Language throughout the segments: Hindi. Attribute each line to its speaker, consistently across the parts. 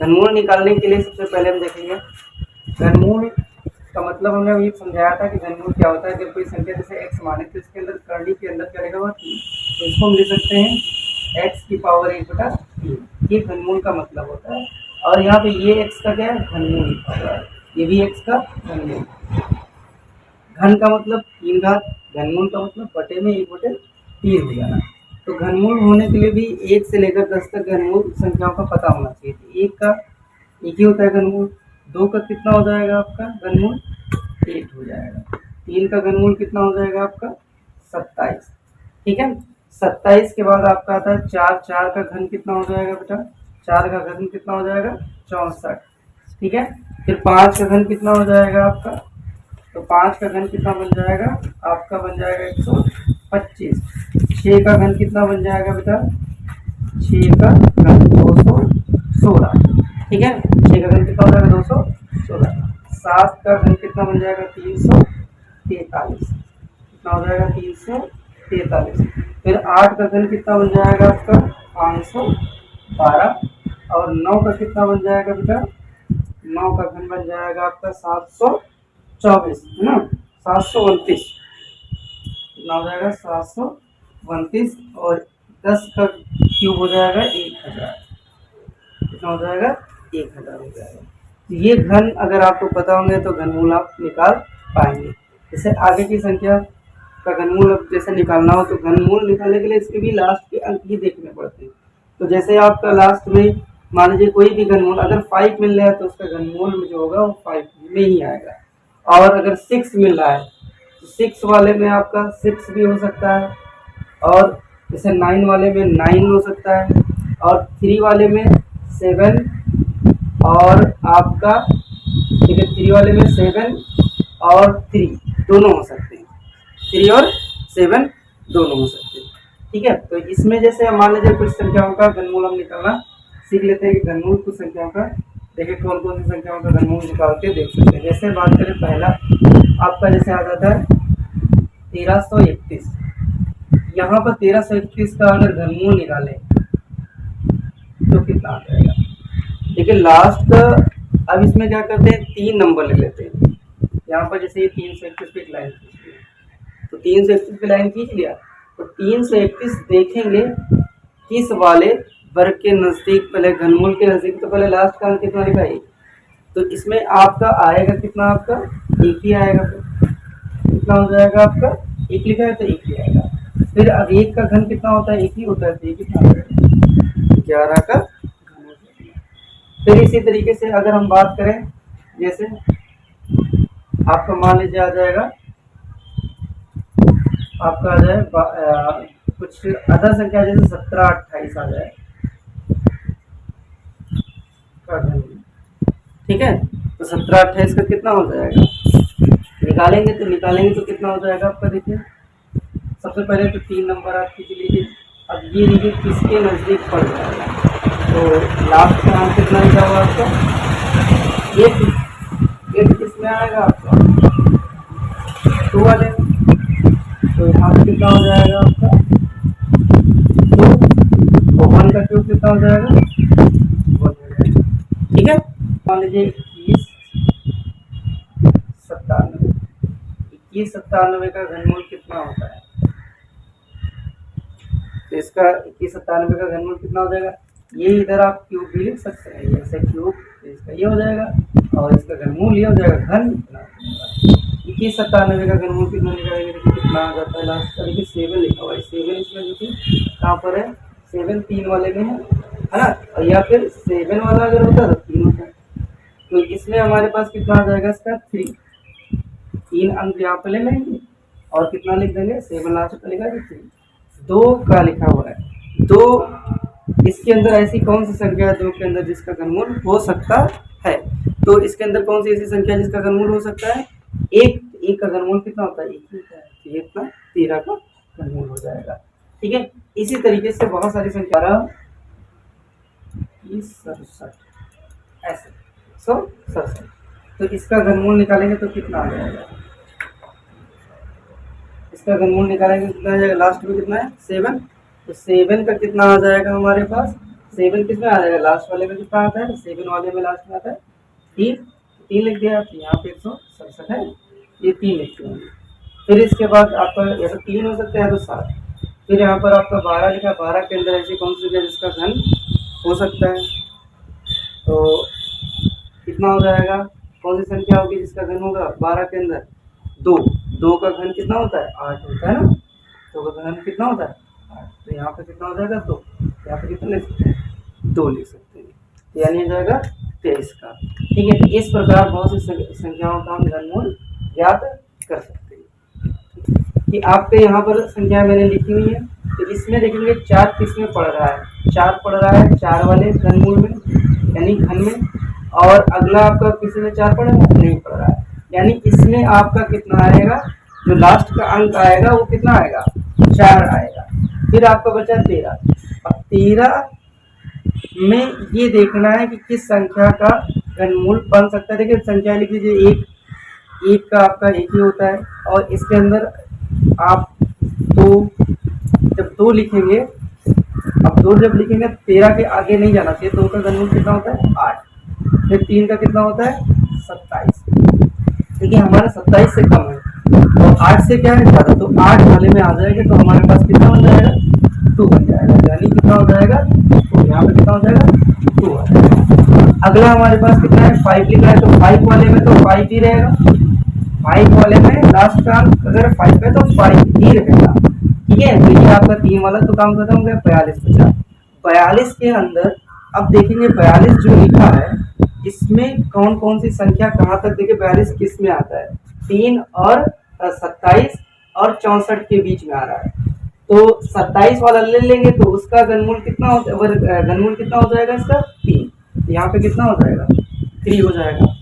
Speaker 1: घनमूल निकालने के लिए सबसे पहले हम देखेंगे घनमूल का मतलब हमने ये समझाया था कि घनमूल क्या होता है। जब कोई संख्या जैसे x माने तो इसके अंदर करनी के अंदर क्या रहेगा वह 3, तो इसको हम लिख सकते हैं x की पावर 1/3, ये घनमूल का मतलब होता है। और यहाँ पे ये x का क्या है, घनमूल लिखा हुआ है, ये भी x का घनमूल। घन का मतलब 3 घात, घनमूल का मतलब बटे में 1/3 हो जाना। तो घनमूल होने के लिए भी 1 से लेकर 10 तक घनमूल संख्याओं का पता होना चाहिए। तो 1 का एक ही होता है घनमूल, 2 का कितना हो जाएगा आपका घनमूल 8 हो जाएगा, 3 का घनमूल कितना हो जाएगा आपका 27, ठीक है। 27 के बाद आपका आता है 4, 4 का घन कितना हो जाएगा बेटा, 4 का घन कितना हो जाएगा 64, ठीक है। फिर 5 का घन कितना हो जाएगा आपका, तो 5 का घन कितना बन जाएगा आपका, बन जाएगा 125। 6 का घन कितना बन जाएगा बेटा, 6 का घन 216, ठीक है। 6 का घन कितना हो जाएगा 216। 7 का घन कितना बन जाएगा 343, कितना हो जाएगा 343। फिर 8 का घन कितना बन जाएगा आपका 512, और 9 का कितना बन जाएगा बेटा, 9 का घन बन जाएगा आपका 724, है ना, 729, कितना हो जाएगा 729। और 10 का क्यूब हो जाएगा 1000, कितना हो जाएगा 1000 हो जाएगा। तो ये घन अगर आपको पता होंगे तो घनमूल आप निकाल पाएंगे। जैसे आगे की संख्या का घनमूल अब जैसे निकालना हो तो घनमूल निकालने के लिए इसके भी लास्ट के अंक ही देखने पड़ते हैं। तो जैसे आपका लास्ट में मान लीजिए कोई भी घनमूल अगर 5 मिल रहा है तो उसका घनमूल जो होगा वो 5 में ही आएगा। और अगर 6 मिल रहा है तो 6 वाले में आपका 6 भी हो सकता है, और जैसे 9 वाले में 9 हो सकता है, और 3 वाले में 7, और आपका ठीक है 3 वाले में 7 और 3 दोनों हो सकते हैं, 3 और 7 दोनों हो सकते हैं, ठीक है। तो इसमें जैसे मान लीजिए कुछ संख्याओं का घनमूल हम निकालना सीख लेते हैं कि घनमूल कुछ संख्याओं का देखिए कौन कौन सी संख्याओं का घनमूल निकाल के देख सकते हैं। जैसे बात करें पहला आपका जैसे आ जाता है 1331, यहाँ पर 1331 का अगर घनमूल निकालें तो कितना आ जाएगा, देखिए लास्ट अब इसमें क्या करते हैं 3 नंबर ले लेते हैं। यहाँ पर जैसे ये 331 पे लाइन खींच लिया, तो 331 पे लाइन खींच लिया तो 331 देखेंगे किस वाले वर्ग के नजदीक, पहले घनमूल के नजदीक, तो पहले लास्ट का अंक कितना लिखा है, तो इसमें आपका आएगा कितना, आपका 1 ही आएगा। कितना हो जाएगा आपका 1 लिखा है तो 1 ही आएगा। फिर अब 1 का घन कितना होता है, 1 ही होता है, तो 1 कितना हो जाएगा 11 का घन हो जाएगा। फिर इसी तरीके से अगर हम बात करें जैसे आपका मान लीजिए आ जाएगा आपका आ जाए कुछ अदर संख्या जैसे 17 28 आ जाए का घन, ठीक है। तो 17 28 का कितना हो जाएगा, निकालेंगे तो कितना हो जाएगा आपका, देखिए सबसे पहले तो 3 नंबर आप खींच लीजिए। अब ये देखिए किसके नज़दीक पड़ जाएगा, तो लास्ट का नाम कितना लिखा हुआ आपका 8 किसमें आएगा आपका 2 वाले, तो यहाँ पे कितना हो जाएगा आपका 2, तो 1 का क्यूब कितना हो जाएगा 1 हो जाएगा, ठीक है। मान लीजिए 2197 का घनमूल कितना होता है, तो इसका 2197 का घनमूल कितना हो जाएगा, ये इधर आप क्यूब भी लिख सकते हैं, जैसे क्यूब तो इसका ये हो जाएगा और इसका घनमूल ये हो जाएगा, घन कितना 2197 का घनमूल कितना निकालेंगे, देखिए कितना आ जाता है लास्ट का, देखिए 7 लिखा हुआ है, 7 इसमें देखिए कहाँ पर है, 7 3 वाले में है ना, और या फिर 7 वाला अगर होता तो 3 होता है, तो इसमें हमारे पास कितना आ जाएगा इसका 3 अंक यहाँ पे ले लेंगे और कितना लिख देंगे 7 लास्ट पे लिखा है 3, 2 का लिखा हुआ है, 2 इसके अंदर ऐसी कौन सी संख्या है 2 के अंदर जिसका घनमूल हो सकता है, तो इसके अंदर कौन सी ऐसी संख्या जिसका घनमूल हो सकता है, एक का घनमूल कितना होता है 1 होता है, ये इतना 13 का घनमूल हो जाएगा, ठीक है। इसी तरीके से बहुत सारी संख्या 67 ऐसे 167, तो इसका घनमूल निकालेंगे तो कितना आ जाएगा, इसका घनमूल निकालेंगे कितना आ जाएगा, लास्ट में कितना है 7, तो 7 का कितना आ जाएगा हमारे पास 7 किस में आ जाएगा, लास्ट वाले में कितना आता है, 7 वाले में लास्ट में आता है 3, 3 लिख दिया आपने, यहाँ पे 167 है, ये 3 लिखते हैं। फिर इसके बाद आपका या तो 3 हो सकता है या तो 7। फिर यहाँ पर आपका 12 लिखा है, 12 के अंदर ऐसी कौन सी जगह जिसका घन हो सकता है, तो कितना हो जाएगा, कौन सी संख्या होगी जिसका घन होगा 12 के अंदर, 2, 2 का घन कितना होता है 8 होता है ना, 2 का घन कितना होता है 8, तो यहाँ पे कितना हो जाएगा 2, यहाँ पे कितना लिख सकते हैं 2 लिख सकते हैं, यानी हो जाएगा 23 का। ठीक है, तो इस प्रकार बहुत सी संख्याओं का हम घनमूल ज्ञात कर सकते हैं। कि आपके यहाँ पर संख्या मैंने लिखी हुई है, तो इसमें देखेंगे 4 किस में पड़ रहा है, 4 पड़ रहा है 4 वाले घनमूल में यानी घन में, और अगला आपका किसी में 4 पड़ रहा है नहीं पड़ रहा है, यानी इसमें आपका कितना आएगा, जो लास्ट का अंक आएगा वो कितना आएगा 4 आएगा। फिर आपका बचा 13, अब 13 में ये देखना है कि किस संख्या का घनमूल बन सकता है। देखिए संख्या लिख लीजिए, एक का आपका एक ही होता है, और इसके अंदर आप जब 2 लिखेंगे, अब 2 जब लिखेंगे 13 के आगे नहीं जाना चाहिए, 2 का घनमूल कितना होता है 8, फिर 3 का कितना होता है 27, देखिए हमारा 27 से कम है, तो 8 से क्या है ज़्यादा, तो 8 वाले में आ जाएगा, तो हमारे पास कितना बन जाएगा 2 बन जाएगा, यानी कितना हो जाएगा, तो यहाँ पे कितना हो जाएगा 2 आ जाएगा। अगला हमारे पास कितना है 5 लिखा है, तो 5 वाले में तो 5 ही रहेगा, 5 वाले में लास्ट का अगर 5 है तो 5 ही रहेगा। ठीक है, तो ये आपका 3 वाला तो काम खत्म हो गया, 42 बचा। 42 के अंदर अब देखेंगे 42 जो लिखा है इसमें कौन कौन सी संख्या कहाँ तक, देखिए 42 किस में आता है, 3 और 27 और 64 के बीच में आ रहा है, तो 27 वाला ले लेंगे तो उसका घनमूल कितना हो, घनमूल कितना हो जाएगा इसका 3, यहाँ पे कितना हो जाएगा 3 हो जाएगा।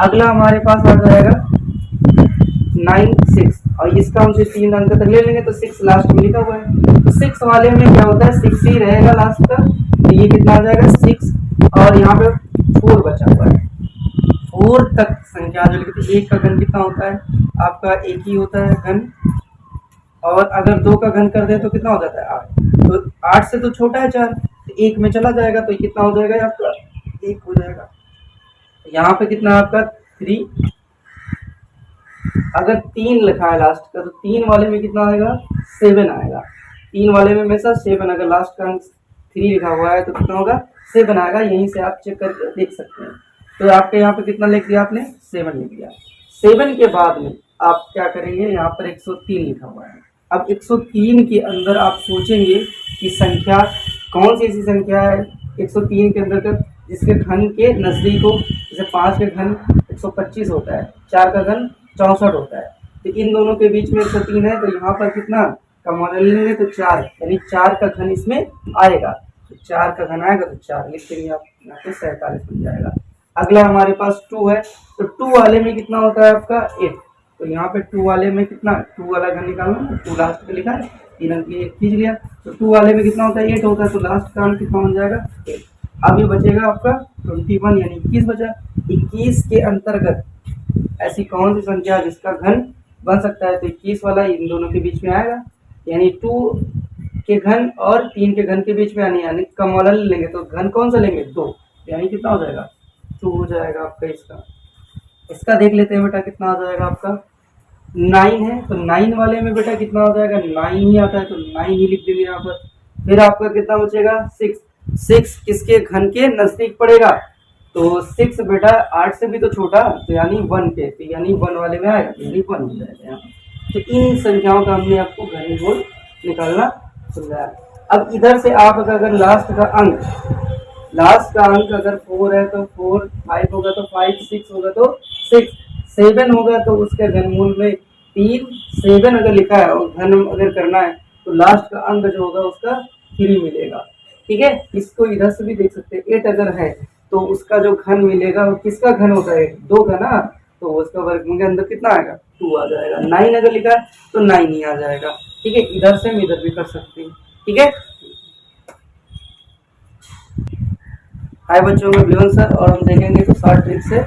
Speaker 1: अगला हमारे पास आ जाएगा 9, 6, और इसका हम 3 अंक तक ले लेंगे, तो 6 लास्ट में लिखा हुआ है, तो 6 वाले में क्या होता है 6 ही रहेगा लास्ट का, तो ये कितना आ जाएगा 6, और यहाँ पे 4 बचा हुआ है, 4 तक संख्या जो लिखी थी, 1 का घन कितना होता है आपका 1 ही होता है घन, और अगर 2 का घन कर दे तो कितना हो जाता है 8, तो 8 से तो छोटा है 4, तो 1 में चला जाएगा, तो कितना हो जाएगा आपका 1 हो जाएगा। यहाँ पे कितना है आपका 3, अगर 3 लिखा है लास्ट का, तो 3 वाले में कितना आएगा 7 आएगा, 3 वाले में हमेशा 7, अगर लास्ट का अंक 3 लिखा हुआ है तो कितना होगा 7 आएगा, यहीं से आप चेक करके देख सकते हैं। तो आपके यहाँ पे कितना लिख दिया आपने 7 लिख दिया। 7 के बाद में आप क्या करेंगे, यहाँ पर 103 लिखा हुआ है, अब 103 के अंदर आप सोचेंगे कि संख्या कौन सी ऐसी संख्या है 103 के अंदर जिसके घन के नजदीक हो, जैसे 5 का घन 125 होता है, 4 का घन 64 होता है, तो इन दोनों के बीच में 103 है, तो यहाँ पर कितना का मॉडल लेंगे तो 4, यानी 4 का घन इसमें आएगा, तो 4 का घन आएगा तो 4 लिख देंगे आप, यहाँ पे 47 बन जाएगा। अगला हमारे पास 2 है, तो 2 वाले में कितना होता है आपका 8, तो यहाँ पे 2 वाले में कितना, 2 वाला घन निकालना, 2 लास्ट पे लिखा है, 3 अंक ये खींच लिया, तो 2 वाले में कितना होता है 8 होता है, तो लास्ट का अंक कितना बन जाएगा 8। अब ये बचेगा आपका 21 यानी 21 बचा। 21 के अंतर्गत ऐसी कौन सी संख्या है जिसका घन बन सकता है, तो 21 वाला इन दोनों के बीच में आएगा, यानी 2 के घन और 3 के घन के बीच में आने, यानी कम वाला ले लेंगे, तो घन कौन सा लेंगे 2, यानी कितना हो जाएगा 2 हो जाएगा आपका। इसका देख लेते हैं बेटा कितना आ जाएगा आपका 9 है, तो 9 वाले में बेटा कितना हो जाएगा 9 ही आता है, तो 9 ही लिख देंगे यहाँ पर। फिर आपका कितना बचेगा 6 किसके घन के नजदीक पड़ेगा, तो 6 बेटा 8 से भी तो छोटा, तो यानी 1 के, तो यानी 1 वाले में आएगा, यानी 1 हो जाएगा यहाँ। तो इन संख्याओं का हमने आपको घनमूल निकालना समझाया। अब इधर से आप अगर लास्ट का अंक अगर 4 है तो 4, 5 होगा तो 5, 6 होगा तो 6, 7 होगा तो उसके घनमूल में 3, 7 अगर लिखा है और घन अगर करना है तो लास्ट का अंक जो होगा उसका 3 मिलेगा। ठीक है, इसको इधर से भी देख सकते हैं, 8 अगर है तो उसका जो घन मिलेगा वो किसका घन होता है 2 का ना, तो उसका वर्गमूल के अंदर कितना आएगा 2 आ जाएगा। 9 अगर लिखा है तो 9 ही आ जाएगा। ठीक है, इधर से हम इधर भी कर सकते हैं। ठीक है, हाय बच्चों में विवन सर, और हम देखेंगे तो शॉर्ट ट्रिक से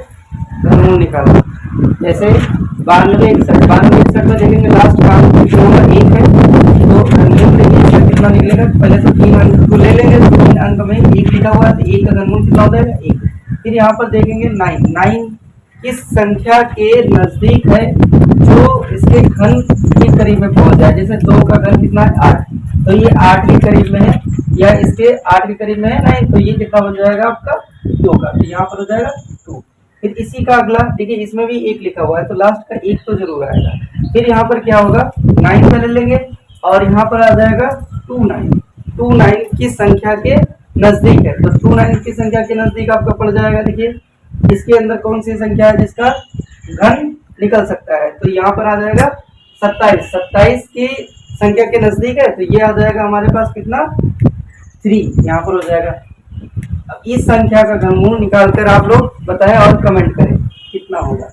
Speaker 1: घनमूल निकालना। जैसे 92, 61 में देखेंगे लास्ट का अंक 1 है, तो घनमूल देखिए कितना निकलेगा, पहले तो 3 अंक को ले लेंगे, 3 अंक में 1 लिखा हुआ है तो 1 का घनमूल कितना हो जाएगा 1। फिर यहाँ पर देखेंगे 9 किस संख्या के नजदीक है जो इसके घन के करीब में पहुंच जाए। जैसे 2 का घन कितना है 8, तो ये 8 के करीब में है, या इसके 8 के करीब में है 9, तो ये कितना बन जाएगा आपका 2 का, तो यहाँ पर हो जाएगा 2। फिर इसी का अगला देखिए, इसमें भी 1 लिखा हुआ है तो लास्ट का 1 तो जरूर आएगा। फिर यहाँ पर क्या होगा 9 पहले लेंगे और यहाँ पर आ जाएगा 29 किस संख्या के नजदीक है, तो 29 की संख्या के नजदीक आपका पड़ जाएगा। देखिए इसके अंदर कौन सी संख्या है जिसका घन निकल सकता है, तो यहाँ पर आ जाएगा 27 की संख्या के नजदीक है, तो ये आ जाएगा हमारे पास कितना 3, यहाँ पर हो जाएगा। अब इस संख्या का घनमूल निकालकर आप लोग बताएं और कमेंट करें कितना होगा।